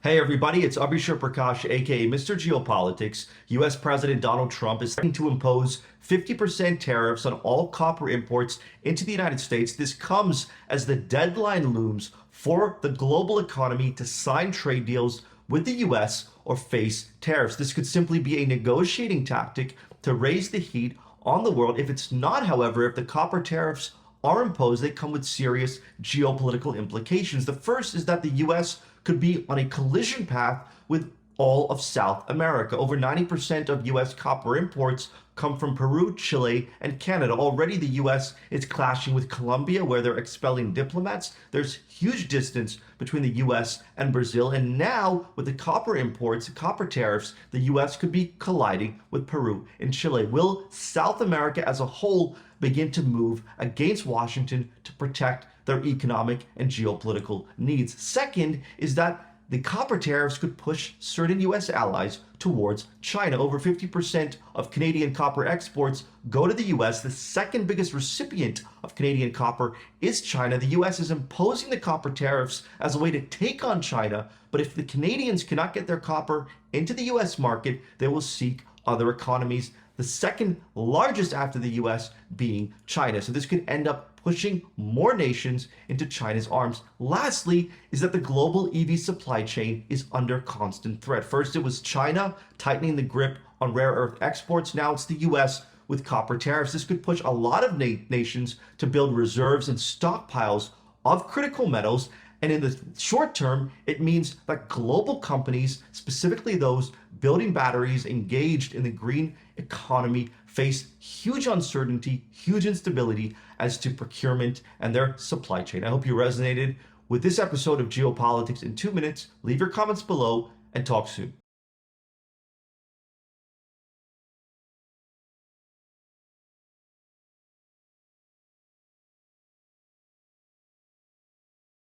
Hey everybody, it's Abishur Prakash, aka Mr. Geopolitics. US President Donald Trump is threatening to impose 50% tariffs on all copper imports into the United States. This comes as the deadline looms for the global economy to sign trade deals with the US or face tariffs. This could simply be a negotiating tactic to raise the heat on the world. If it's not, however, if the copper tariffs are imposed, they come with serious geopolitical implications. The first is that the US could be on a collision path with all of South America. Over 90% of US copper imports come from Peru, Chile, and Canada. Already the US is clashing with Colombia, where they're expelling diplomats. There's huge distance between the US and Brazil. And now, with the copper imports, copper tariffs, the US could be colliding with Peru and Chile. Will South America as a whole begin to move against Washington to protect their economic and geopolitical needs? Second is that the copper tariffs could push certain US allies towards China. Over 50% of Canadian copper exports go to the US. The second biggest recipient of Canadian copper is China. The US is imposing the copper tariffs as a way to take on China. But if the Canadians cannot get their copper into the US market, they will seek other economies, the second largest after the US being China. So this could end up pushing more nations into China's arms. Lastly, is that the global EV supply chain is under constant threat. First, it was China tightening the grip on rare earth exports. Now it's the US with copper tariffs. This could push a lot of nations to build reserves and stockpiles of critical metals. And in the short term, it means that global companies, specifically those building batteries engaged in the green economy, face huge uncertainty, huge instability as to procurement and their supply chain. I hope you resonated with this episode of Geopolitics in 2 minutes. Leave your comments below and talk soon.